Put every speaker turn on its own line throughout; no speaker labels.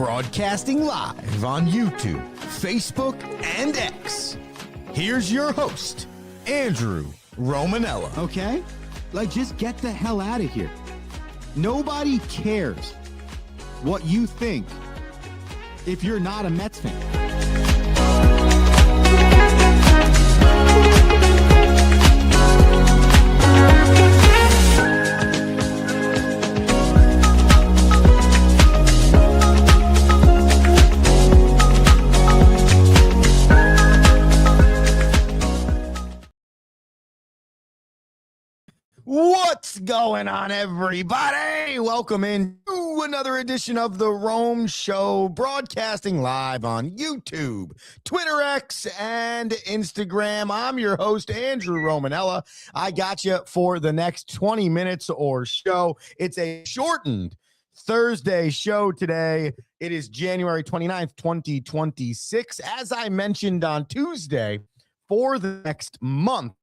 Broadcasting live on YouTube, Facebook, and X. Here's your host, Andrew Romanella.
Okay? Just get the hell out of here. Nobody cares what you think if you're not a Mets fan.
What's going on, everybody? Welcome in to another edition of The Rome Show, broadcasting live on YouTube, Twitter, X, and Instagram. I'm your host, Andrew Romanella. I got you for the next 20 minutes or so. It's a shortened Thursday show today. It is January 29th, 2026. As I mentioned on Tuesday, for the next month,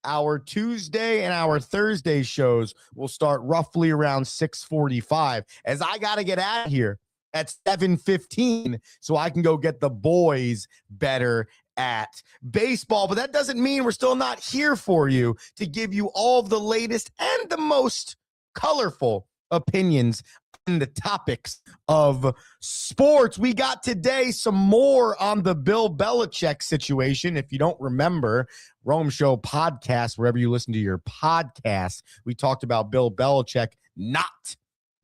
our Tuesday and our Thursday shows will start roughly around 6:45, as I got to get out of here at 7:15 so I can go get the boys better at baseball. But that doesn't mean we're still not here for you to give you all of the latest and the most colorful opinions on the topics of sports. We got today some more on the Bill Belichick situation. If you don't remember, Rome Show podcast, wherever you listen to your podcast, we talked about Bill Belichick not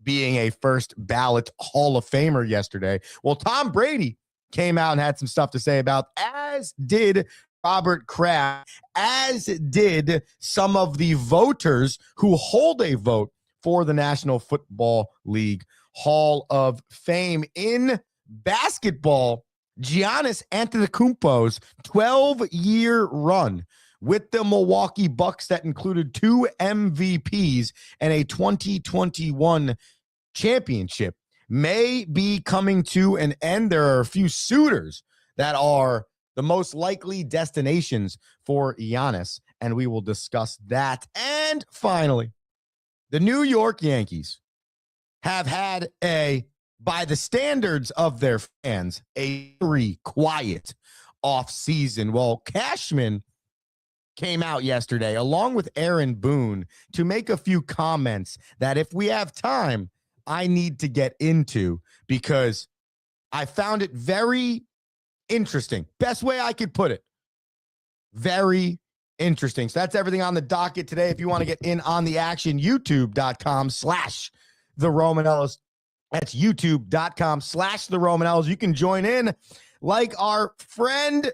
being a first ballot Hall of Famer yesterday. Well, Tom Brady came out and had some stuff to say about, as did Robert Kraft, as did some of the voters who hold a vote for the National Football League Hall of Fame. In basketball, Giannis Antetokounmpo's 12-year run with the Milwaukee Bucks that included 2 MVPs and a 2021 championship may be coming to an end. There are a few suitors that are the most likely destinations for Giannis, and we will discuss that. And finally, the New York Yankees have had by the standards of their fans, a very quiet offseason. Well, Cashman came out yesterday along with Aaron Boone to make a few comments that, if we have time, I need to get into, because I found it very interesting. Best way I could put it. Very interesting. So that's everything on the docket today. If you want to get in on the action, youtube.com/the Romanellas. That's youtube.com/the Romanellas. You can join in like our friend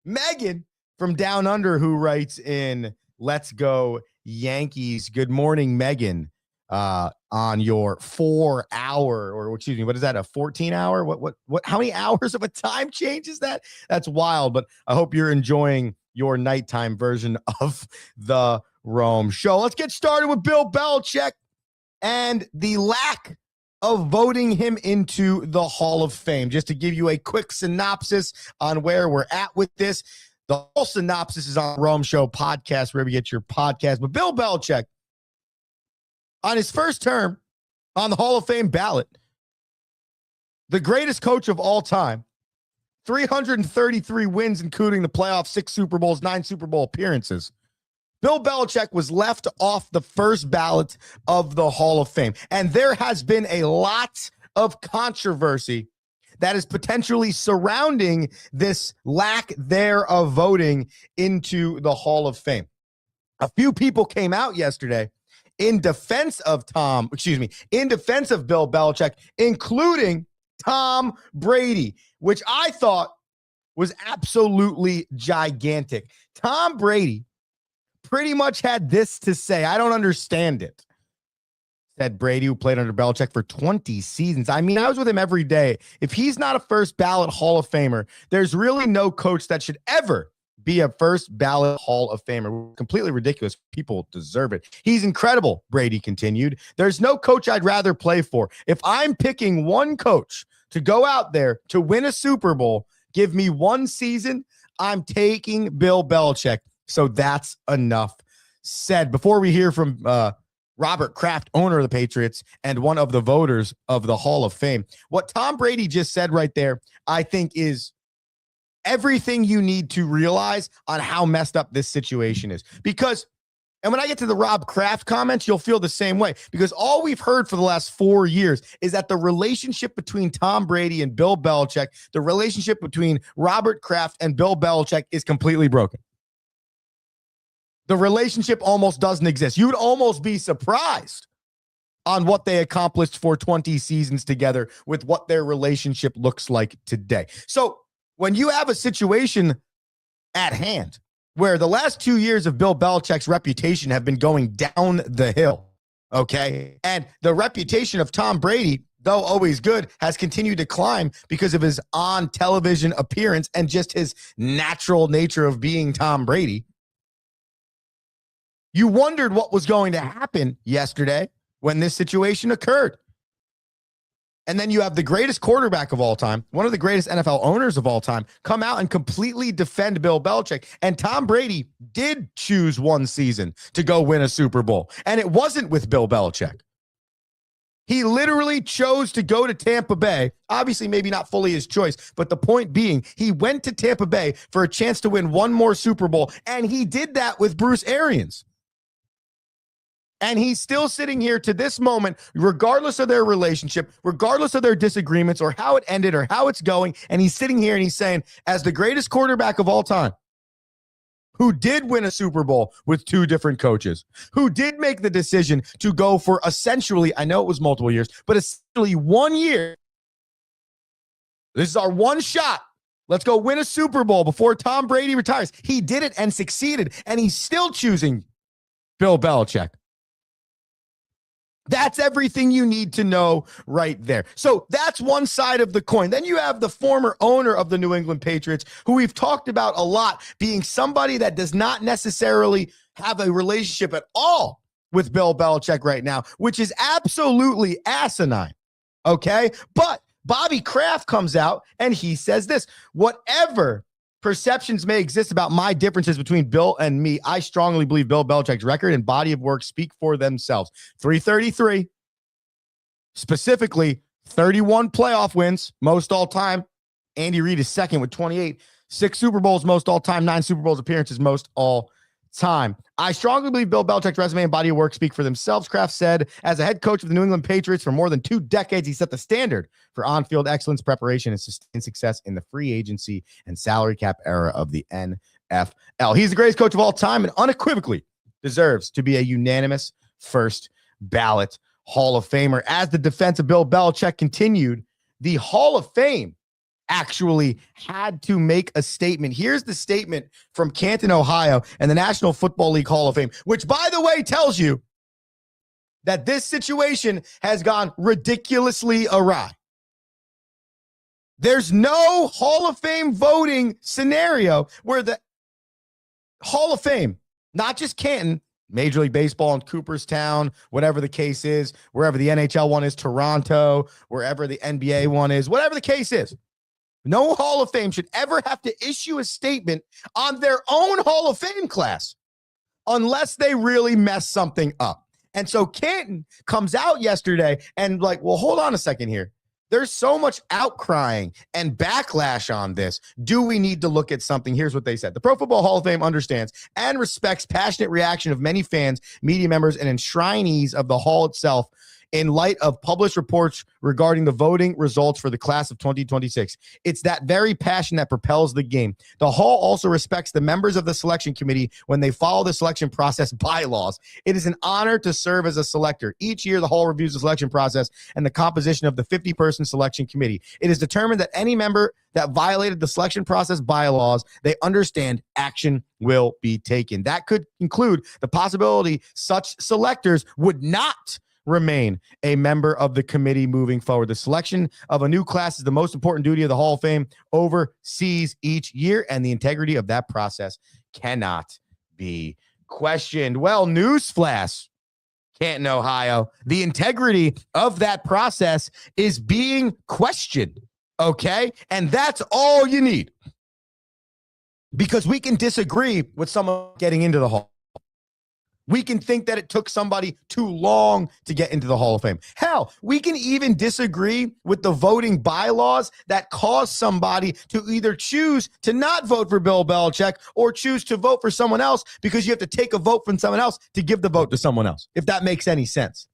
Megan from Down Under, who writes in, "Let's go Yankees." Good morning, Megan. On your 4-hour, or excuse me, what is that? A 14-hour? What? How many hours of a time change is that? That's wild. But I hope you're enjoying your nighttime version of the Rome Show. Let's get started with Bill Belichick and the lack of voting him into the Hall of Fame. Just to give you a quick synopsis on where we're at with this. The whole synopsis is on Rome Show podcast, wherever you get your podcast. But Bill Belichick, on his first term on the Hall of Fame ballot, the greatest coach of all time, 333 wins, including the playoffs, 6 Super Bowls, 9 Super Bowl appearances. Bill Belichick was left off the first ballot of the Hall of Fame. And there has been a lot of controversy that is potentially surrounding this lack there of voting into the Hall of Fame. A few people came out yesterday in defense of Bill Belichick, including Tom Brady, which I thought was absolutely gigantic. Tom Brady pretty much had this to say. I don't understand it. Said Brady, who played under Belichick for 20 seasons. I mean, I was with him every day. If he's not a first ballot Hall of Famer, there's really no coach that should ever be a first ballot Hall of Famer. Completely ridiculous. People deserve it. He's incredible, Brady continued. There's no coach I'd rather play for. If I'm picking one coach to go out there to win a Super Bowl, give me one season, I'm taking Bill Belichick. So that's enough said. Before we hear from Robert Kraft, owner of the Patriots, and one of the voters of the Hall of Fame. What Tom Brady just said right there, I think, is everything you need to realize on how messed up this situation is. Because, and when I get to the Rob Kraft comments, you'll feel the same way. Because all we've heard for the last 4 years is that the relationship between Tom Brady and Bill Belichick, the relationship between Robert Kraft and Bill Belichick is completely broken. The relationship almost doesn't exist. You would almost be surprised on what they accomplished for 20 seasons together with what their relationship looks like today. So when you have a situation at hand where the last 2 years of Bill Belichick's reputation have been going down the hill, okay, and the reputation of Tom Brady, though always good, has continued to climb because of his on-television appearance and just his natural nature of being Tom Brady, you wondered what was going to happen yesterday when this situation occurred. And then you have the greatest quarterback of all time, one of the greatest NFL owners of all time, come out and completely defend Bill Belichick. And Tom Brady did choose one season to go win a Super Bowl. And it wasn't with Bill Belichick. He literally chose to go to Tampa Bay. Obviously, maybe not fully his choice, but the point being, he went to Tampa Bay for a chance to win one more Super Bowl. And he did that with Bruce Arians. And he's still sitting here to this moment, regardless of their relationship, regardless of their disagreements or how it ended or how it's going. And he's sitting here and he's saying, as the greatest quarterback of all time, who did win a Super Bowl with 2 different coaches, who did make the decision to go for essentially, I know it was multiple years, but essentially 1 year. This is our one shot. Let's go win a Super Bowl before Tom Brady retires. He did it and succeeded, and he's still choosing Bill Belichick. That's everything you need to know right there. So that's one side of the coin. Then you have the former owner of the New England Patriots, who we've talked about a lot, being somebody that does not necessarily have a relationship at all with Bill Belichick right now, which is absolutely asinine. Okay? But Bobby Kraft comes out and he says this: whatever perceptions may exist about my differences between Bill and me, I strongly believe Bill Belichick's record and body of work speak for themselves. 333, specifically 31 playoff wins, most all time. Andy Reid is second with 28. 6 Super Bowls, most all time. 9 Super Bowls appearances, most all time. I strongly believe Bill Belichick's resume and body of work speak for themselves, Kraft said. As a head coach of the New England Patriots for more than 2 decades, he set the standard for on-field excellence, preparation, and sustained success in the free agency and salary cap era of the NFL. He's the greatest coach of all time and unequivocally deserves to be a unanimous first ballot Hall of Famer. As the defense of Bill Belichick continued, the Hall of Fame actually had to make a statement. Here's the statement from Canton, Ohio, and the National Football League Hall of Fame, which, by the way, tells you that this situation has gone ridiculously awry. There's no Hall of Fame voting scenario where the Hall of Fame, not just Canton, Major League Baseball in Cooperstown, whatever the case is, wherever the NHL one is, Toronto, wherever the NBA one is, whatever the case is, no Hall of Fame should ever have to issue a statement on their own Hall of Fame class unless they really mess something up. And so Canton comes out yesterday and like, well, hold on a second here. There's so much outcrying and backlash on this. Do we need to look at something? Here's what they said. The Pro Football Hall of Fame understands and respects passionate reaction of many fans, media members, and enshrinees of the hall itself in light of published reports regarding the voting results for the class of 2026. It's that very passion that propels the game. The Hall also respects the members of the selection committee when they follow the selection process bylaws. It is an honor to serve as a selector. Each year, the Hall reviews the selection process and the composition of the 50-person selection committee. It is determined that any member that violated the selection process bylaws, they understand action will be taken. That could include the possibility such selectors would not remain a member of the committee moving forward. The selection of a new class is the most important duty of the Hall of Fame oversees each year, and the integrity of that process cannot be questioned. Well, newsflash, Canton, Ohio, the integrity of that process is being questioned, okay? And that's all you need, because we can disagree with someone getting into the Hall. We can think that it took somebody too long to get into the Hall of Fame. Hell, we can even disagree with the voting bylaws that cause somebody to either choose to not vote for Bill Belichick or choose to vote for someone else because you have to take a vote from someone else to give the vote to someone else, if that makes any sense.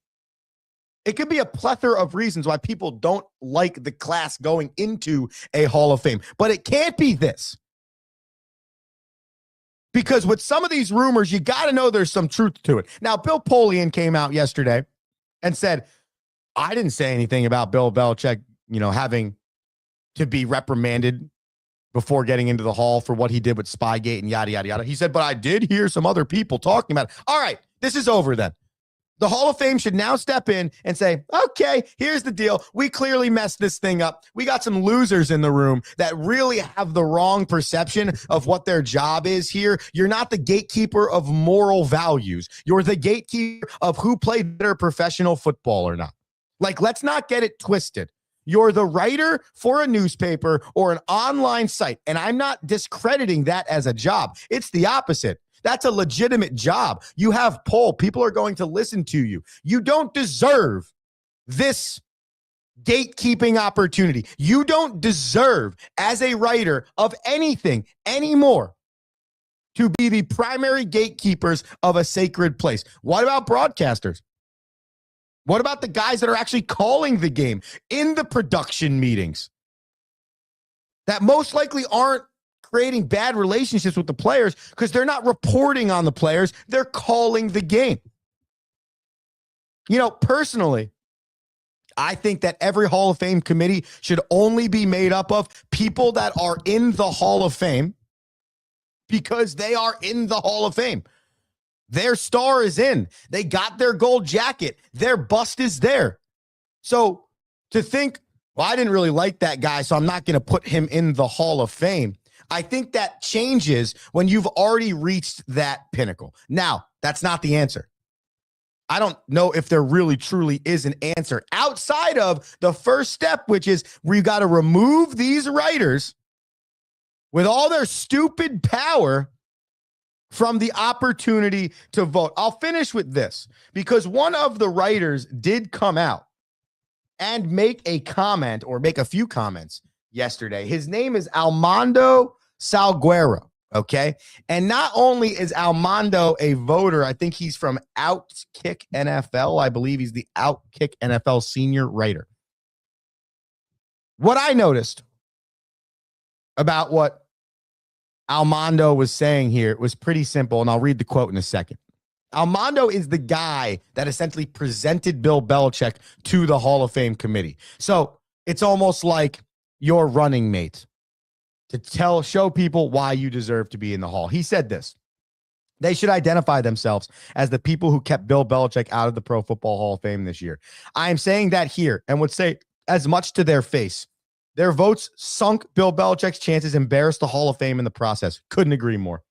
It could be a plethora of reasons why people don't like the class going into a Hall of Fame, but it can't be this. Because with some of these rumors, you got to know there's some truth to it. Now, Bill Polian came out yesterday and said, I didn't say anything about Bill Belichick, having to be reprimanded before getting into the Hall for what he did with Spygate and yada, yada, yada. He said, but I did hear some other people talking about it. All right, this is over then. The Hall of Fame should now step in and say, okay, here's the deal. We clearly messed this thing up. We got some losers in the room that really have the wrong perception of what their job is here. You're not the gatekeeper of moral values. You're the gatekeeper of who played better professional football or not. Like, let's not get it twisted. You're the writer for a newspaper or an online site, and I'm not discrediting that as a job. It's the opposite. That's a legitimate job. You have poll. People are going to listen to you. You don't deserve this gatekeeping opportunity. You don't deserve, as a writer of anything anymore, to be the primary gatekeepers of a sacred place. What about broadcasters? What about the guys that are actually calling the game in the production meetings that most likely aren't creating bad relationships with the players because they're not reporting on the players, they're calling the game? Personally, I think that every Hall of Fame committee should only be made up of people that are in the Hall of Fame because they are in the Hall of Fame. Their star is in. They got their gold jacket. Their bust is there. So to think, well, I didn't really like that guy, so I'm not going to put him in the Hall of Fame, I think that changes when you've already reached that pinnacle. Now, that's not the answer. I don't know if there really truly is an answer outside of the first step, which is where you got to remove these writers with all their stupid power from the opportunity to vote. I'll finish with this because one of the writers did come out and make a comment or make a few comments yesterday. His name is Armando Salguero, okay? And not only is Armando a voter, I think he's from Outkick NFL. I believe he's the Outkick NFL senior writer. What I noticed about what Armando was saying here was pretty simple, and I'll read the quote in a second. Armando is the guy that essentially presented Bill Belichick to the Hall of Fame committee. So it's almost like your running mate to show people why you deserve to be in the Hall. He said this: they should identify themselves as the people who kept Bill Belichick out of the Pro Football Hall of Fame this year. I am saying that here and would say as much to their face. Their votes sunk Bill Belichick's chances, embarrassed the Hall of Fame in the process. Couldn't agree more.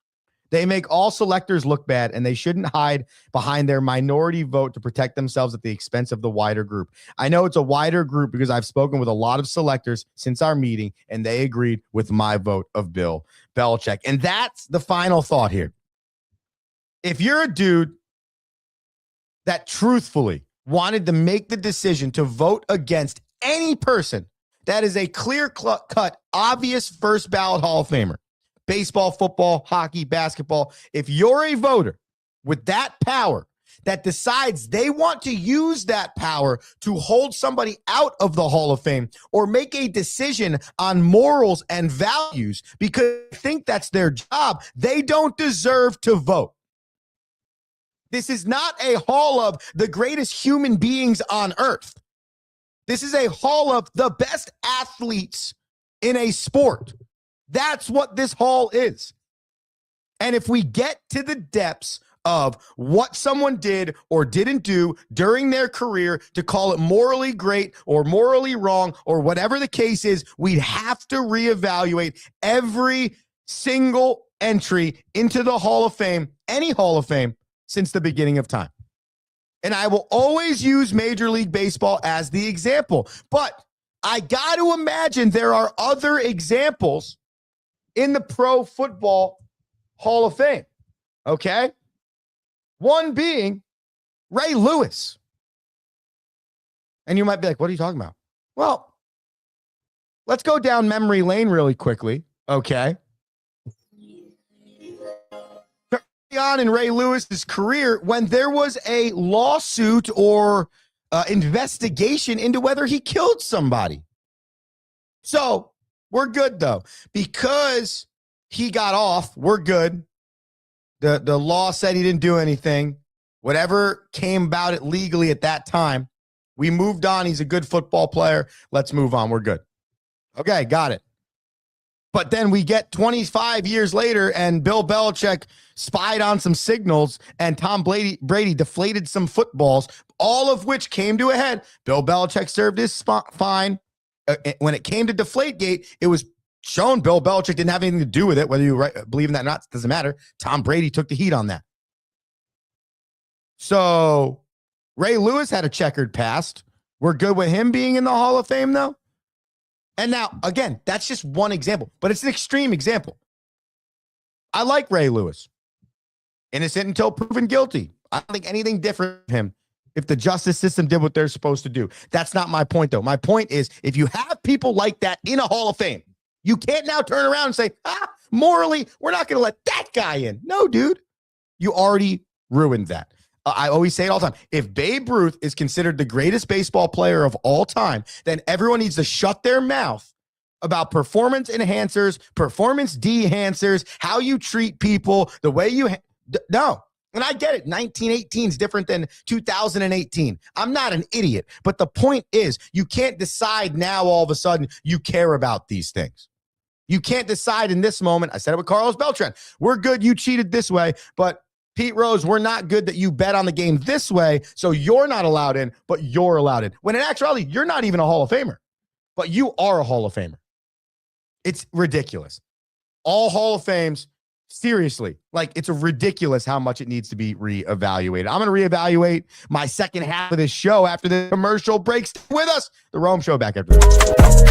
They make all selectors look bad, and they shouldn't hide behind their minority vote to protect themselves at the expense of the wider group. I know it's a wider group because I've spoken with a lot of selectors since our meeting, and they agreed with my vote of Bill Belichick. And that's the final thought here. If you're a dude that truthfully wanted to make the decision to vote against any person that is a clear-cut, obvious first ballot Hall of Famer, baseball, football, hockey, basketball, if you're a voter with that power that decides they want to use that power to hold somebody out of the Hall of Fame or make a decision on morals and values because they think that's their job, they don't deserve to vote. This is not a hall of the greatest human beings on earth. This is a hall of the best athletes in a sport. That's what this hall is. And if we get to the depths of what someone did or didn't do during their career to call it morally great or morally wrong or whatever the case is, we'd have to reevaluate every single entry into the Hall of Fame, any Hall of Fame, since the beginning of time. And I will always use Major League Baseball as the example. But I got to imagine there are other examples in the Pro Football Hall of Fame. Okay? One being Ray Lewis. And you might be like, what are you talking about? Well, let's go down memory lane really quickly, okay? Early on in Ray Lewis's career, when there was a lawsuit or investigation into whether he killed somebody. So we're good, though. Because he got off, we're good. The law said he didn't do anything. Whatever came about it legally at that time, we moved on. He's a good football player. Let's move on. We're good. Okay, got it. But then we get 25 years later, and Bill Belichick spied on some signals, and Tom Brady deflated some footballs, all of which came to a head. Bill Belichick served his fine. When it came to Deflategate, it was shown Bill Belichick didn't have anything to do with it. Whether you believe in that or not, doesn't matter. Tom Brady took the heat on that. So Ray Lewis had a checkered past. We're good with him being in the Hall of Fame, though. And now, again, that's just one example, but it's an extreme example. I like Ray Lewis. Innocent until proven guilty. I don't think anything different from him if the justice system did what they're supposed to do. That's not my point, though. My point is, if you have people like that in a Hall of Fame, you can't now turn around and say, morally, we're not going to let that guy in. No, dude. You already ruined that. I always say it all the time. If Babe Ruth is considered the greatest baseball player of all time, then everyone needs to shut their mouth about performance enhancers, performance de-hancers, how you treat people, the way you... No. And I get it. 1918 is different than 2018. I'm not an idiot. But the point is, you can't decide now all of a sudden you care about these things. You can't decide in this moment. I said it with Carlos Beltran. We're good. You cheated this way. But Pete Rose, we're not good that you bet on the game this way, so you're not allowed in, but you're allowed in. When in actuality, you're not even a Hall of Famer, but you are a Hall of Famer. It's ridiculous. All Hall of Fames, seriously, like it's ridiculous how much it needs to be reevaluated. I'm going to reevaluate my second half of this show after the commercial break. Stay with us. The Rome Show back after this.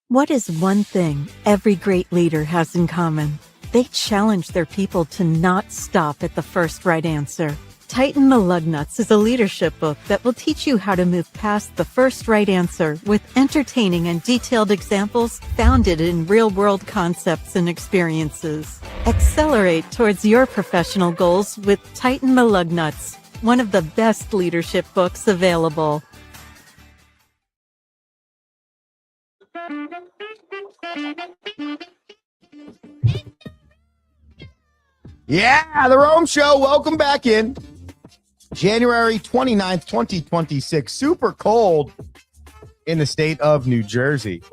What is one thing every great leader has in common? They challenge their people to not stop at the first right answer. Tighten the Lug Nuts is a leadership book that will teach you how to move past the first right answer with entertaining and detailed examples founded in real-world concepts and experiences. Accelerate towards your professional goals with Tighten the Lug Nuts, one of the best leadership books available.
Yeah, the Rome Show. Welcome back in. January 29th, 2026. Super cold in the state of New Jersey.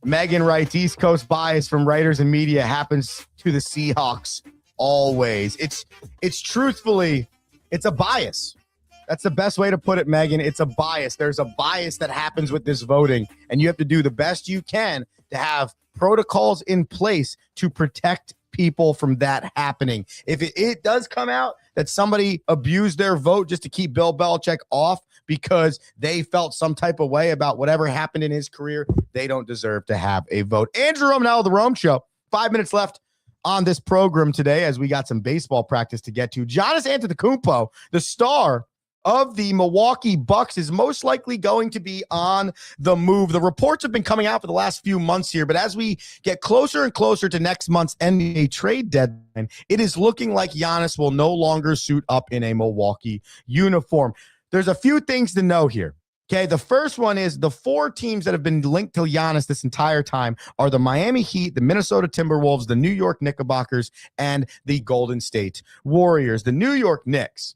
Megan writes, East Coast bias from writers and media happens to the Seahawks always. It's truthfully, it's a bias. That's the best way to put it, Megan. It's a bias. There's a bias that happens with this voting, and you have to do the best you can to have protocols in place to protect people from that happening. If it does come out that somebody abused their vote just to keep Bill Belichick off because they felt some type of way about whatever happened in his career, they don't deserve to have a vote. Andrew Romanella, The Rome Show. 5 minutes left on this program today as we got some baseball practice to get to. Giannis Antetokounmpo, the star of the Milwaukee Bucks, is most likely going to be on the move. The reports have been coming out for the last few months here, but as we get closer and closer to next month's NBA trade deadline, it is looking like Giannis will no longer suit up in a Milwaukee uniform. There's a few things to know here. Okay, the first one is the four teams that have been linked to Giannis this entire time are the Miami Heat, the Minnesota Timberwolves, the New York Knickerbockers, and the Golden State Warriors. The New York Knicks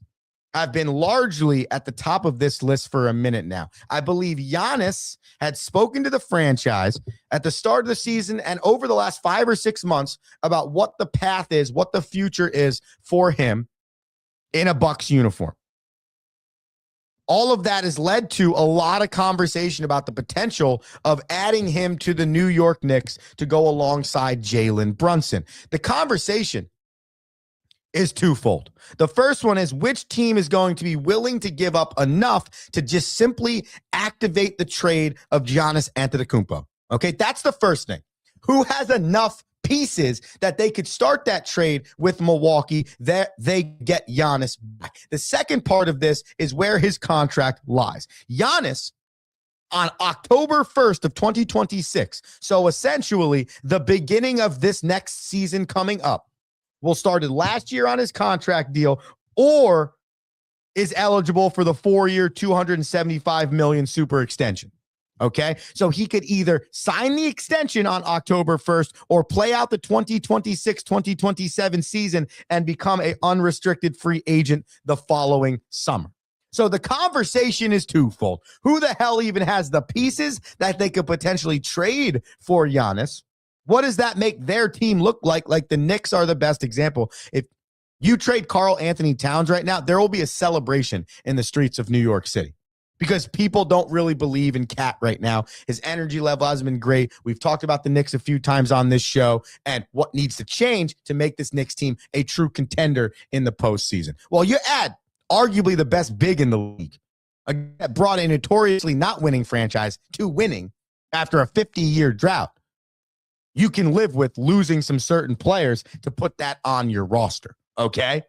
have been largely at the top of this list for a minute now. I believe Giannis had spoken to the franchise at the start of the season and over the last 5 or 6 months about what the path is, what the future is for him in a Bucks uniform. All of that has led to a lot of conversation about the potential of adding him to the New York Knicks to go alongside Jalen Brunson. The conversation is twofold. The first one is which team is going to be willing to give up enough to just simply activate the trade of Giannis Antetokounmpo. Okay, that's the first thing. Who has enough pieces that they could start that trade with Milwaukee that they get Giannis back? The second part of this is where his contract lies. Giannis on October 1st of 2026, so essentially the beginning of this next season coming up, will started last year on his contract deal or is eligible for the 4-year, $275 million super extension. Okay, so he could either sign the extension on October 1st or play out the 2026-2027 season and become an unrestricted free agent the following summer. So the conversation is twofold. Who the hell even has the pieces that they could potentially trade for Giannis? What does that make their team look like? Like the Knicks are the best example. If you trade Karl Anthony Towns right now, there will be a celebration in the streets of New York City, because people don't really believe in Cat right now. His energy level has been great. We've talked about the Knicks a few times on this show and what needs to change to make this Knicks team a true contender in the postseason. Well, you add arguably the best big in the league, brought a notoriously not winning franchise to winning after a 50-year drought. You can live with losing some certain players to put that on your roster, okay?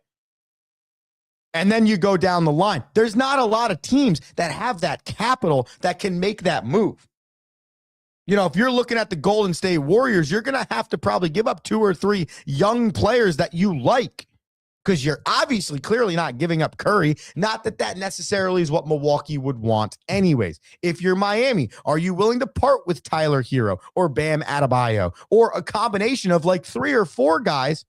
And then you go down the line. There's not a lot of teams that have that capital that can make that move. You know, if you're looking at the Golden State Warriors, you're going to have to probably give up 2 or 3 young players that you like, because you're obviously clearly not giving up Curry. Not that that necessarily is what Milwaukee would want anyways. If you're Miami, are you willing to part with Tyler Hero or Bam Adebayo or a combination of like 3 or 4 guys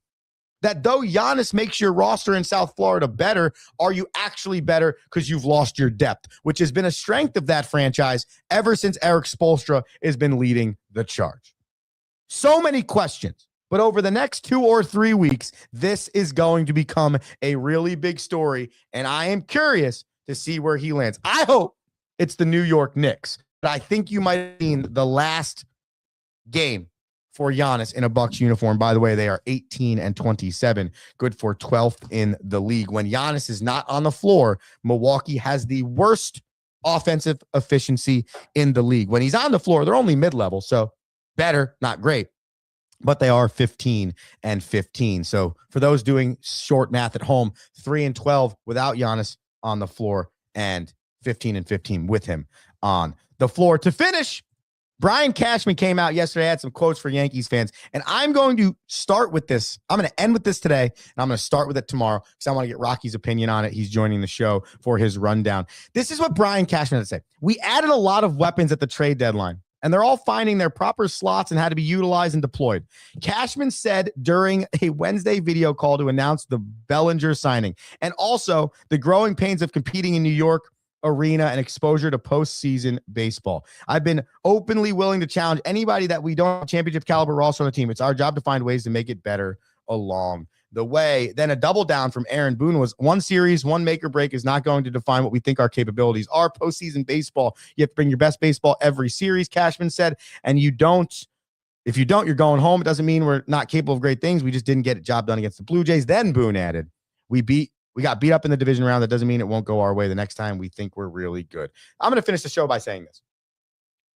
that, though Giannis makes your roster in South Florida better, are you actually better because you've lost your depth, which has been a strength of that franchise ever since Eric Spoelstra has been leading the charge? So many questions. But over the next 2 or 3 weeks, this is going to become a really big story, and I am curious to see where he lands. I hope it's the New York Knicks, but I think you might have seen the last game for Giannis in a Bucks uniform. By the way, they are 18-27, good for 12th in the league. When Giannis is not on the floor, Milwaukee has the worst offensive efficiency in the league. When he's on the floor, they're only mid-level, so better, not great. But they are 15-15. So for those doing short math at home, 3-12 without Giannis on the floor and 15-15 with him on the floor. To finish, Brian Cashman came out yesterday, had some quotes for Yankees fans, and I'm going to start with this. I'm going to end with this today, and I'm going to start with it tomorrow because I want to get Rocky's opinion on it. He's joining the show for his rundown. This is what Brian Cashman had to say. We added a lot of weapons at the trade deadline, and they're all finding their proper slots and how to be utilized and deployed. Cashman said during a Wednesday video call to announce the Bellinger signing, and also the growing pains of competing in New York arena and exposure to postseason baseball. I've been openly willing to challenge anybody that we don't have championship caliber roster on the team. It's our job to find ways to make it better along the way. Then a double down from Aaron Boone was one series, one make or break is not going to define what we think our capabilities are. Postseason baseball, you have to bring your best baseball every series, Cashman said, and you don't. If you don't, you're going home. It doesn't mean we're not capable of great things. We just didn't get a job done against the Blue Jays. Then Boone added, we got beat up in the division round. That doesn't mean it won't go our way the next time. We think we're really good. I'm going to finish the show by saying this.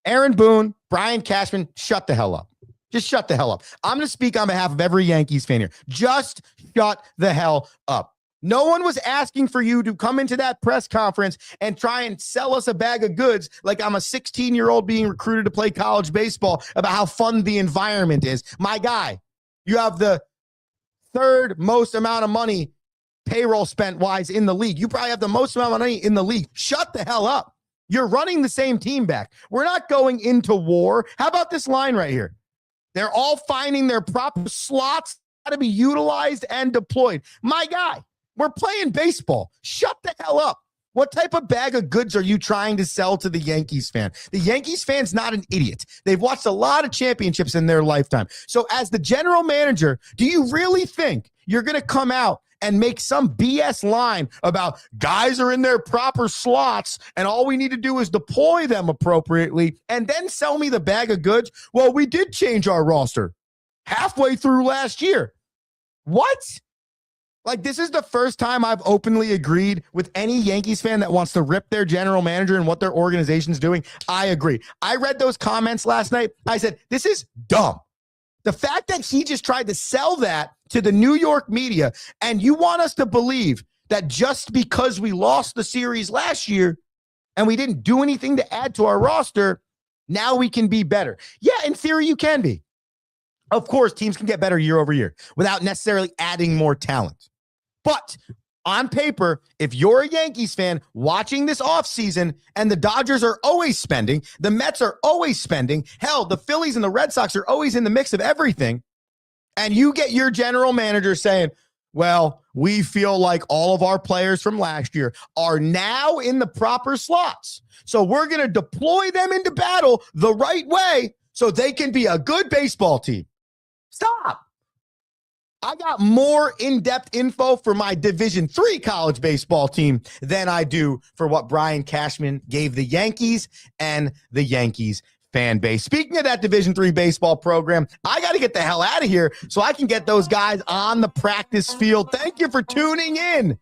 Aaron Boone, Brian Cashman, shut the hell up. Just shut the hell up. I'm going to speak on behalf of every Yankees fan here. Just shut the hell up. No one was asking for you to come into that press conference and try and sell us a bag of goods like I'm a 16-year-old being recruited to play college baseball about how fun the environment is. My guy, you have the 3rd most amount of money payroll spent wise in the league. You probably have the most amount of money in the league. Shut the hell up. You're running the same team back. We're not going into war. How about this line right here? They're all finding their proper slots, how to be utilized and deployed. My guy, we're playing baseball. Shut the hell up. What type of bag of goods are you trying to sell to the Yankees fan? The Yankees fan's not an idiot. They've watched a lot of championships in their lifetime. So as the general manager, do you really think you're going to come out and make some BS line about guys are in their proper slots and all we need to do is deploy them appropriately and then sell me the bag of goods. Well, we did change our roster halfway through last year. What? Like, this is the first time I've openly agreed with any Yankees fan that wants to rip their general manager and what their organization's doing. I agree. I read those comments last night. I said, this is dumb. The fact that he just tried to sell that to the New York media, and you want us to believe that just because we lost the series last year and we didn't do anything to add to our roster, now we can be better. Yeah, in theory, you can be. Of course, teams can get better year over year without necessarily adding more talent. But on paper, if you're a Yankees fan watching this offseason and the Dodgers are always spending, the Mets are always spending, hell, the Phillies and the Red Sox are always in the mix of everything, and you get your general manager saying, well, we feel like all of our players from last year are now in the proper slots, so we're going to deploy them into battle the right way so they can be a good baseball team. Stop. I got more in-depth info for my Division III college baseball team than I do for what Brian Cashman gave the Yankees and the Yankees fan base. Speaking of that Division III baseball program, I got to get the hell out of here so I can get those guys on the practice field. Thank you for tuning in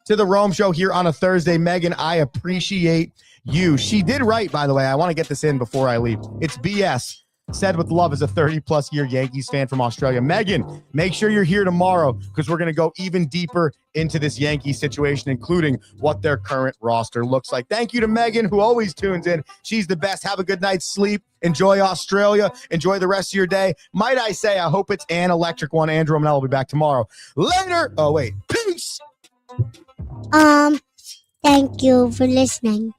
to the Rome Show here on a Thursday. Megan, I appreciate you. She did right, by the way. I want to get this in before I leave. It's BS. Said with love as a 30-plus year Yankees fan from Australia. Megan, make sure you're here tomorrow because we're going to go even deeper into this Yankees situation, including what their current roster looks like. Thank you to Megan, who always tunes in. She's the best. Have a good night's sleep. Enjoy Australia. Enjoy the rest of your day. Might I say, I hope it's an electric one. Andrew Romanella will be back tomorrow. Later. Oh, wait. Peace.
Thank you for listening.